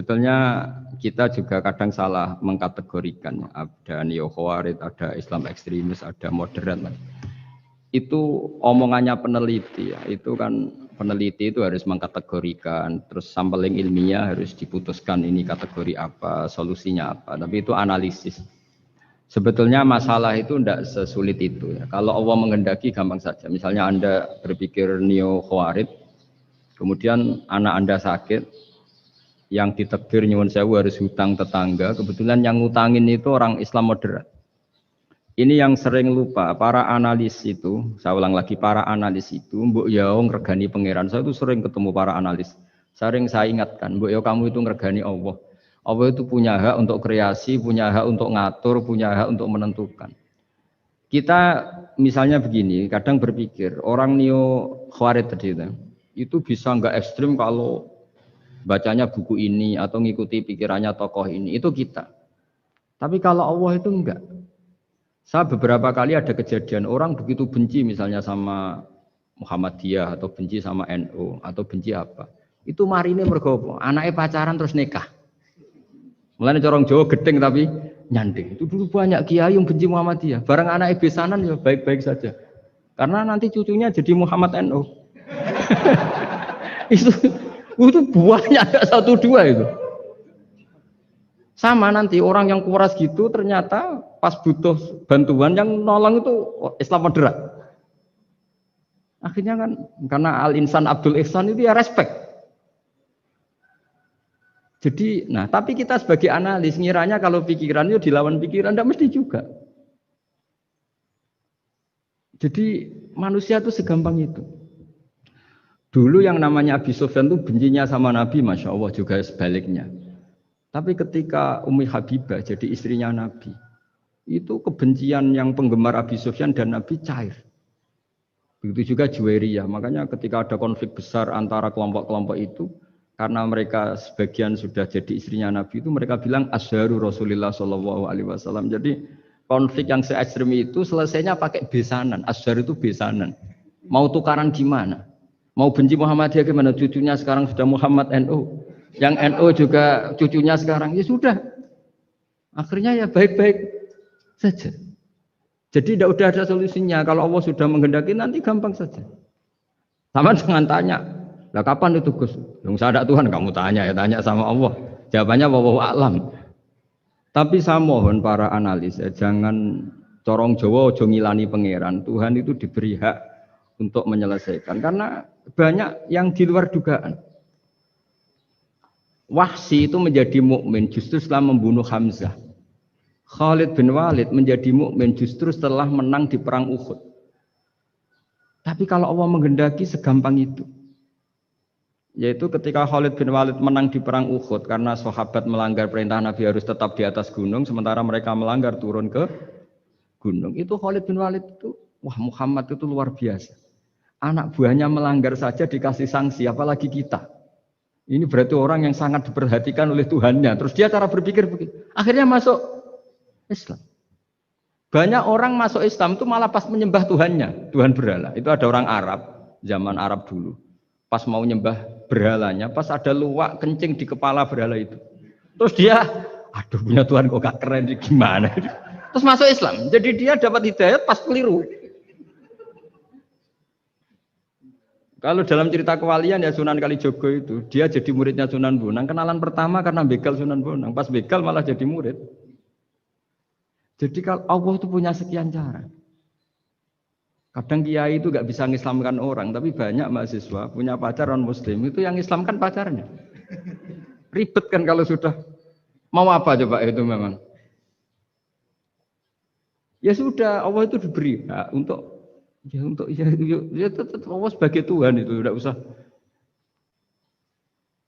Sebetulnya kita juga kadang salah mengkategorikan. Ada neo khawarij, ada Islam ekstremis, ada moderat. Itu omongannya peneliti ya. Itu kan peneliti itu harus mengkategorikan, terus sampling ilmiah harus diputuskan ini kategori apa, solusinya apa. Tapi itu analisis. Sebetulnya masalah itu tidak sesulit itu ya. Kalau Allah menghendaki gampang saja. Misalnya Anda berpikir neo khawarij, kemudian anak Anda sakit, yang ditegir nyuwun sewu harus hutang tetangga, kebetulan yang ngutangin itu orang Islam moderat. Ini yang sering lupa, para analis itu, saya ulang lagi, para analis itu, mbok ya ngregani pangeran. Saya itu sering ketemu para analis. Sering saya ingatkan, mbok ya kamu itu ngregani Allah. Allah itu punya hak untuk kreasi, punya hak untuk ngatur, punya hak untuk menentukan. Kita misalnya begini, kadang berpikir, orang neo khawarij tadi itu bisa enggak ekstrim kalau bacanya buku ini atau ngikuti pikirannya tokoh ini, itu kita. Tapi kalau Allah itu enggak. Saya beberapa kali ada kejadian orang begitu benci misalnya sama Muhammadiyah atau benci sama NU atau benci apa. Itu marine mergo anaknya pacaran terus nikah. Mulane corong Jawa gedeng tapi nyanding. Itu dulu banyak kiai yang benci Muhammadiyah. Bareng anaknya besanan ya baik-baik saja. Karena nanti cucunya jadi Muhammad NU. Itu buahnya ada 1-2 itu. Sama nanti orang yang kuras gitu ternyata pas butuh bantuan yang nolong itu Islam moderat. Akhirnya kan karena Al-Insan Abdul Ihsan itu ya respect. Jadi, nah tapi kita sebagai analis ngiranya kalau pikiran itu dilawan pikiran, tidak mesti juga. Jadi manusia itu segampang itu. Dulu yang namanya Abi Sufyan itu bencinya sama Nabi, Masya Allah juga sebaliknya. Tapi ketika Ummi Habibah jadi istrinya Nabi, itu kebencian yang penggemar Abi Sufyan dan Nabi cair. Begitu juga Juwairiyah. Makanya ketika ada konflik besar antara kelompok-kelompok itu, karena mereka sebagian sudah jadi istrinya Nabi itu, mereka bilang Azharu Rasulullah SAW. Jadi konflik yang se-ekstrem itu selesainya pakai besanan. Azhar itu besanan. Mau tukaran gimana? Mau benci Muhammadiyah gimana? Cucunya sekarang sudah Muhammad NU. Yang NU juga cucunya sekarang. Ya sudah. Akhirnya ya baik-baik saja. Jadi tidak udah ada solusinya. Kalau Allah sudah menghendaki nanti gampang saja. Sama jangan tanya. Lah kapan itu Gus? Yang saya ada Tuhan kamu tanya ya, tanya sama Allah. Jawabannya wallahu a'lam. Tapi saya mohon para analis ya, jangan corong Jawa ojo ngilani pangeran. Tuhan itu diberi hak untuk menyelesaikan karena banyak yang di luar dugaan. Wahsy itu menjadi mukmin justru setelah membunuh Hamzah. Khalid bin Walid menjadi mukmin justru setelah menang di perang Uhud. Tapi kalau Allah menghendaki segampang itu. Yaitu ketika Khalid bin Walid menang di perang Uhud karena sahabat melanggar perintah Nabi harus tetap di atas gunung sementara mereka melanggar turun ke gunung. Itu Khalid bin Walid itu, wah Muhammad itu luar biasa. Anak buahnya melanggar saja dikasih sanksi, apalagi kita. Ini berarti orang yang sangat diperhatikan oleh Tuhannya. Terus dia cara berpikir begitu. Akhirnya masuk Islam. Banyak orang masuk Islam itu malah pas menyembah Tuhannya, Tuhan berhala. Itu ada orang Arab, zaman Arab dulu. Pas mau nyembah berhalanya, pas ada luwak kencing di kepala berhala itu. Terus dia, aduh punya Tuhan kok gak keren, gimana? Terus masuk Islam. Jadi dia dapat hidayat pas keliru. Kalau dalam cerita kewalian ya Sunan Kalijogo itu, dia jadi muridnya Sunan Bonang. Kenalan pertama karena begal Sunan Bonang. Pas begal malah jadi murid. Jadi kalau Allah itu punya sekian cara. Kadang kiai itu gak bisa mengislamkan orang, tapi banyak mahasiswa punya pacar non muslim itu yang islamkan pacarnya. Ribet kan kalau sudah mau apa coba itu memang. Ya sudah Allah itu diberi hak untuk tetap Allah sebagai Tuhan itu tidak usah.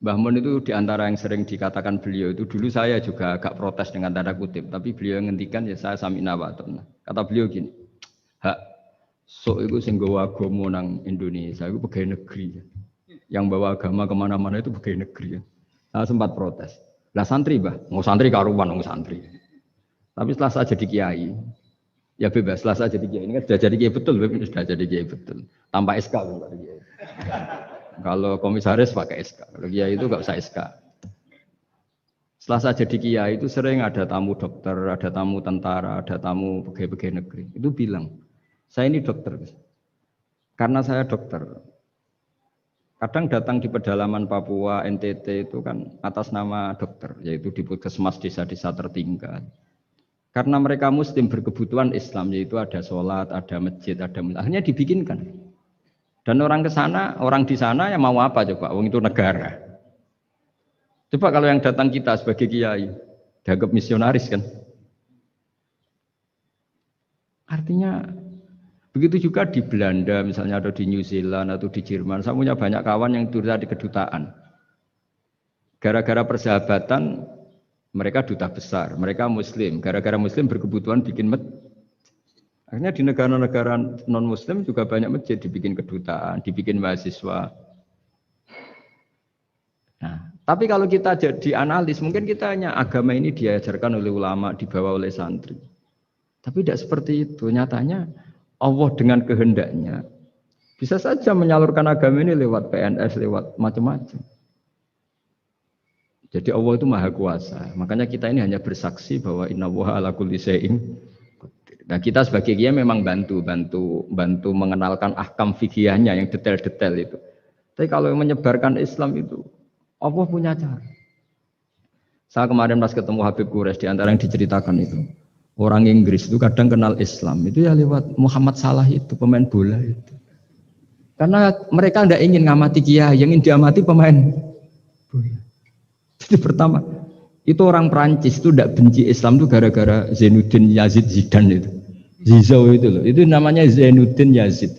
Mbah Mun itu diantara yang sering dikatakan beliau itu dulu saya juga agak protes dengan tanda kutip, tapi beliau ngendikan ya saya sami'na wa ata'na. Kata beliau gini, hak sok itu sing gawa agama nang Indonesia itu pegawai negeri. Yang bawa agama kemana-mana itu pegawai negeri. Saya sempat protes. Lah santri bah, mau santri karuan mau santri. Tapi setelah saya jadi kiai, ya bebas. Setelah saya jadi kiai ini kan sudah jadi kiai betul, sudah jadi kiai betul. Tanpa SK kan kiai. Kalau komisaris pakai SK, kalau kiai itu nggak usah SK. Setelah saya jadi kiai itu sering ada tamu dokter, ada tamu tentara, ada tamu pegawai-pegawai negeri. Itu bilang, saya ini dokter. Karena saya dokter. Kadang datang di pedalaman Papua, NTT itu kan atas nama dokter, yaitu di puskesmas desa-desa tertinggal. Karena mereka muslim berkebutuhan Islam, yaitu ada sholat, ada masjid, ada akhirnya dibikinkan. Dan orang ke sana, orang di sana yang mau apa coba? Wong itu negara. Coba kalau yang datang kita sebagai kiai, dianggap misionaris kan? Artinya begitu juga di Belanda, misalnya ada di New Zealand atau di Jerman. Saya punya banyak kawan yang duta di kedutaan. Gara-gara persahabatan, mereka duta besar, mereka Muslim. Gara-gara Muslim berkebutuhan bikin masjid. Akhirnya di negara-negara non-Muslim juga banyak masjid, dibikin kedutaan, dibikin mahasiswa. Nah, tapi kalau kita jadi analis, mungkin kita hanya agama ini diajarkan oleh ulama, dibawa oleh santri. Tapi tidak seperti itu. Nyatanya Allah dengan kehendaknya bisa saja menyalurkan agama ini lewat PNS, lewat macam-macam. Jadi Allah itu maha kuasa. Makanya kita ini hanya bersaksi bahwa innallaha ala kulli syai'in. Nah, kita sebagai kiai memang bantu mengenalkan ahkam fikihnya yang detail-detail itu. Tapi kalau menyebarkan Islam itu Allah punya cara. Saya kemarin pas ketemu Habib Quraisy, di antara yang diceritakan itu, orang Inggris itu kadang kenal Islam itu ya lewat Muhammad Salah itu, pemain bola itu. Karena mereka tidak ingin ngamati kiai, yang ingin diamati pemain bola. Jadi pertama, itu orang Prancis itu tidak benci Islam itu gara-gara Zainuddin Yazid Zidane itu. Zizou itu loh, itu namanya Zainuddin Yazid.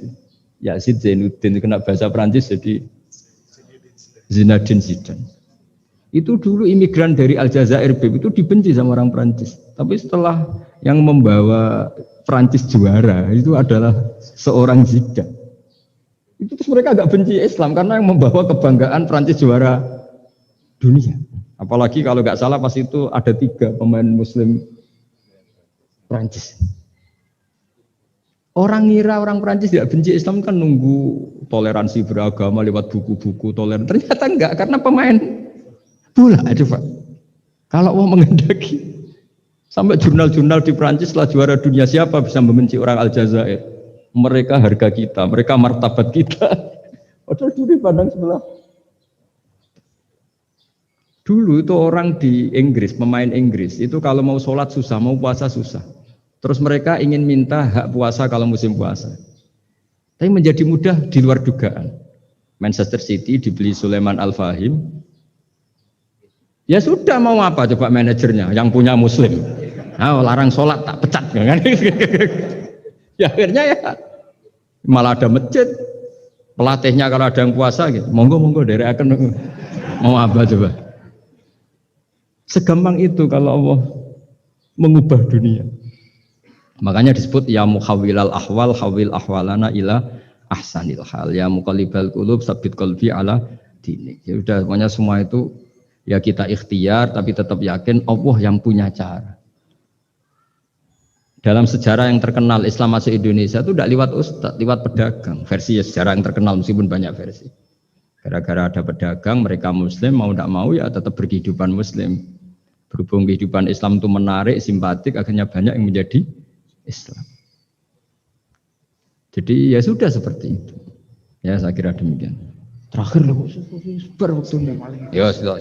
Yazid Zainuddin, kena bahasa Prancis jadi Zinedine Zidane. Itu dulu imigran dari Aljazair itu dibenci sama orang Prancis. Tapi setelah yang membawa Prancis juara itu adalah seorang Zidane. Itu terus mereka agak benci Islam karena yang membawa kebanggaan Prancis juara dunia. Apalagi kalau nggak salah pas itu ada 3 pemain Muslim Prancis. Orang ngira orang Prancis tidak benci Islam kan nunggu toleransi beragama lewat buku-buku toleran. Ternyata enggak, karena pemain bola aja Pak. Kalau mau menghendaki sampai jurnal-jurnal di Prancis setelah juara dunia siapa bisa membenci orang Aljazair? Mereka harga kita, mereka martabat kita. Padahal dulu pandang sebelah. Dulu itu orang di Inggris, pemain Inggris itu kalau mau sholat susah, mau puasa susah. Terus mereka ingin minta hak puasa kalau musim puasa. Tapi menjadi mudah di luar dugaan. Manchester City dibeli Sulaiman Al-Fahim. Ya sudah, mau apa coba manajernya yang punya Muslim. Nah, larang sholat tak pecat. Ya akhirnya ya malah ada masjid. Pelatihnya kalau ada yang puasa gitu, monggo dari akan mau apa coba. Segampang itu kalau Allah mengubah dunia. Makanya disebut ya muhawwilal ahwal hawil ahwalana ila ahsanil hal, ya muqallibal qulub sabit qalbi ala dinik. Ya udah, pokoknya semua itu ya kita ikhtiar tapi tetap yakin Allah yang punya cara. Dalam sejarah yang terkenal Islam masuk Indonesia itu tidak lewat ustadz, lewat pedagang. Versi ya sejarah yang terkenal meskipun banyak versi. Gara-gara ada pedagang, mereka Muslim mau tidak mau ya tetap berkehidupan Muslim. Berhubung kehidupan Islam itu menarik, simpatik, akhirnya banyak yang menjadi Islam. Jadi ya sudah seperti itu. Ya saya kira demikian. Terakhir loh, waktunya. Ya sudah.